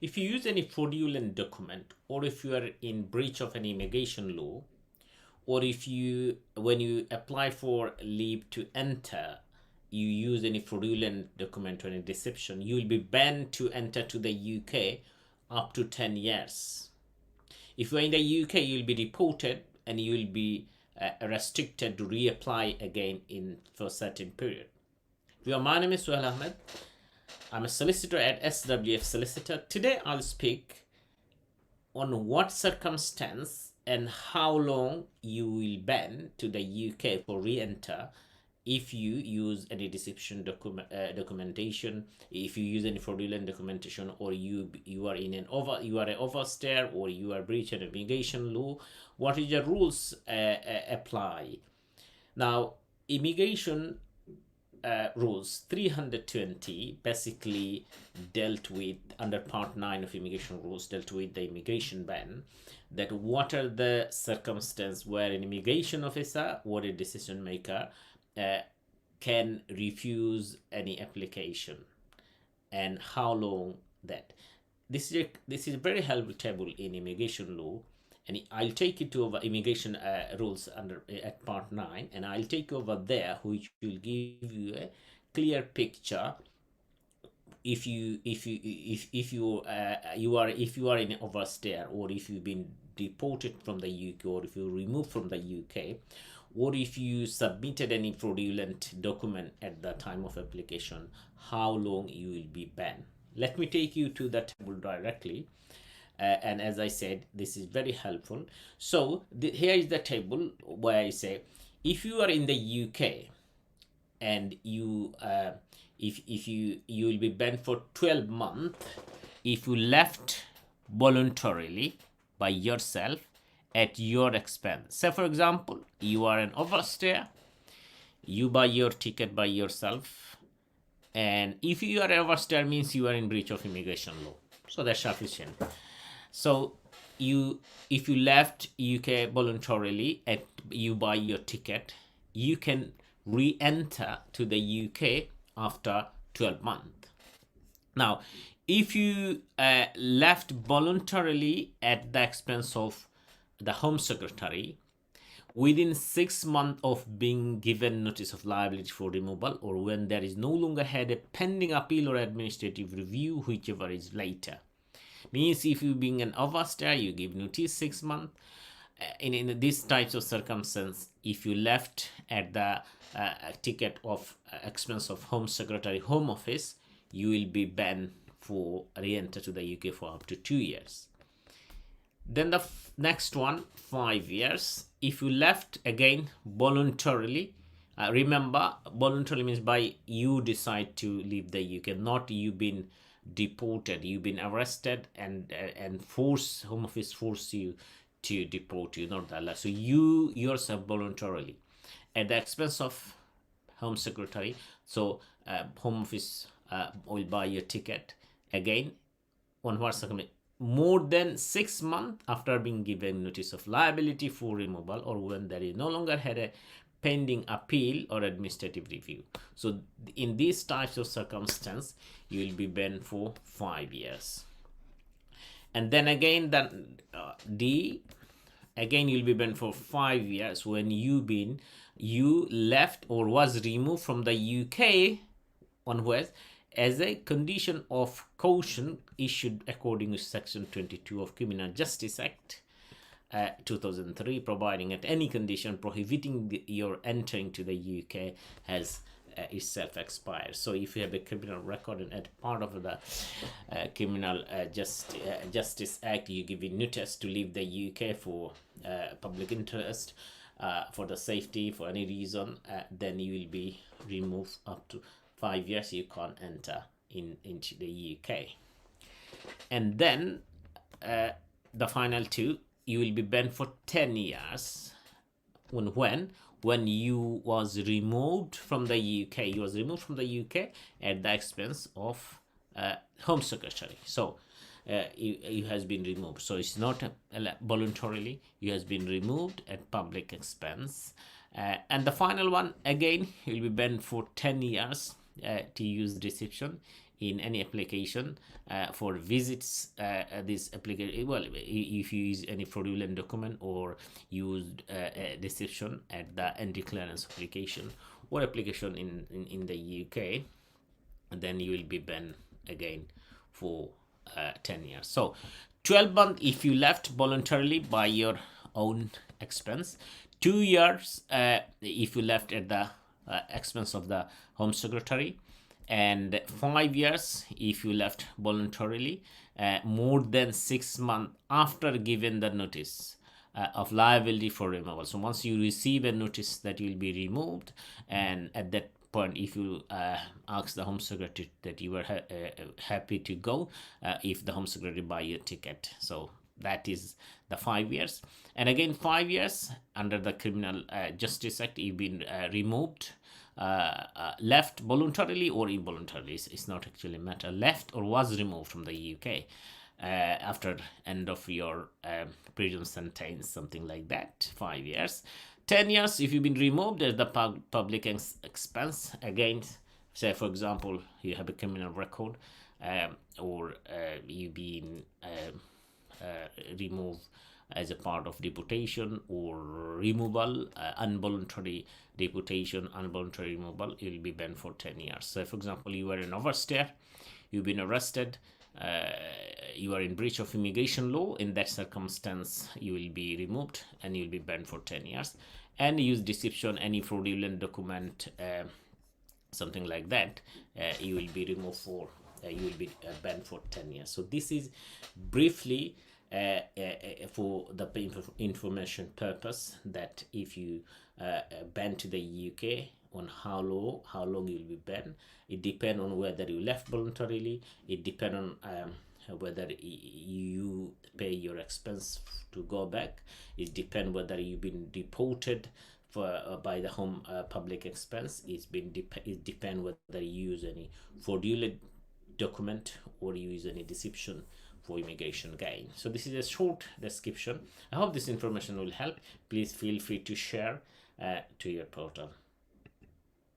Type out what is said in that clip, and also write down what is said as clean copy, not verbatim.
If you use any fraudulent document, or if you are in breach of an immigration law, or if you, when you apply for leave to enter, you use any fraudulent document or any deception, you will be banned to enter to the UK up to 10 years. If you are in the UK, you will be deported and you will be restricted to reapply again in for a certain period. My name is Suhail Ahmed. I'm a solicitor at SWF Solicitor. Today I'll speak on what circumstance and how long you will ban to the UK for re-enter if you use any deception documentation, if you use any fraudulent documentation, or you are in an overstay, or you are breaching immigration law. What is the rules apply? Now, immigration rules 320 basically dealt with, under part 9 of immigration rules, dealt with the immigration ban, that what are the circumstances where an immigration officer or a decision maker can refuse any application, and how long that. This is a very helpful table in immigration law, and I'll take it over immigration rules under at part 9, and I'll take over there, which will give you a clear picture. If you are in overstay, or if you've been deported from the UK, or if you're removed from the UK, or if you submitted any fraudulent document at the time of application, how long you will be banned. Let me take you to the table directly. And as I said, this is very helpful. So here is the table where I say, if you are in the UK and you if you will be banned for 12 months if you left voluntarily by yourself at your expense. Say for example, you are an overstay, you buy your ticket by yourself, and if you are overstay, means you are in breach of immigration law, so that's sufficient. So if you left UK voluntarily and you buy your ticket, you can re-enter to the UK after 12 months. Now, if you left voluntarily at the expense of the Home Secretary, within 6 months of being given notice of liability for removal, or when there is no longer had a pending appeal or administrative review, whichever is later. Means if you being an overstay, you give notice 6 months. In these types of circumstance, if you left at the ticket of expense of Home Secretary Home Office, you will be banned for re-enter to the UK for up to 2 years. Then the next one, 5 years. If you left again voluntarily, remember, voluntarily means by you decide to leave the UK, not you been deported, you've been arrested and Home Office force you to deport you, not that. So you yourself voluntarily at the expense of Home Secretary. So Home Office will buy your ticket again on what circumstance, more than 6 months after being given notice of liability for removal, or when there is no longer had a pending appeal or administrative review. So in these types of circumstance, you will be banned for 5 years. And then again, D, again you'll be banned for 5 years when you left or was removed from the UK on West as a condition of caution issued according to Section 22 of Criminal Justice Act 2003, providing at any condition prohibiting your entering to the UK has itself expired. So if you have a criminal record and as part of the Criminal Justice Act, you give a notice to leave the UK for public interest, for the safety, for any reason, then you will be removed up to 5 years. You can't enter into the UK. And then the final two, you will be banned for 10 years when you was removed from the UK. You was removed from the UK at the expense of Home Secretary. So you has been removed. So it's not voluntarily. You has been removed at public expense. And the final one, again, you will be banned for 10 years to use deception in any application for visits this application. Well, if you use any fraudulent document or used deception at the entry clearance application or application in the UK, then you will be banned again for 10 years. So 12 months if you left voluntarily by your own expense, 2 years if you left at the expense of the Home Secretary, and 5 years if you left voluntarily more than 6 months after giving the notice of liability for removal. So once you receive a notice that you will be removed, and at that point if you ask the Home Secretary that you were happy to go, if the Home Secretary buy your ticket. So that is the 5 years. And again 5 years under the Criminal Justice Act, you've been removed, left voluntarily or involuntarily, it's not actually a matter, left or was removed from the UK after end of your prison sentence, something like that, 5 years. 10 years if you've been removed as the public expense. Again, say for example you have a criminal record, or you've been removed as a part of deportation or removal, involuntary deportation, involuntary removal, you will be banned for 10 years. So for example, you were an overstay, you've been arrested, you are in breach of immigration law. In that circumstance you will be removed and you will be banned for 10 years. And use deception, any fraudulent document, something like that, you will be removed for you will be banned for 10 years. So this is briefly for the information purpose, that if you ban to the UK, on how long you will be banned. It depends on whether you left voluntarily. It depends on whether you pay your expense to go back. It depends whether you've been deported for by the home public expense. It depends whether you use any fraudulent document or you use any deception for immigration gain. So this is a short description. I hope this information will help. Please feel free to share to your portal.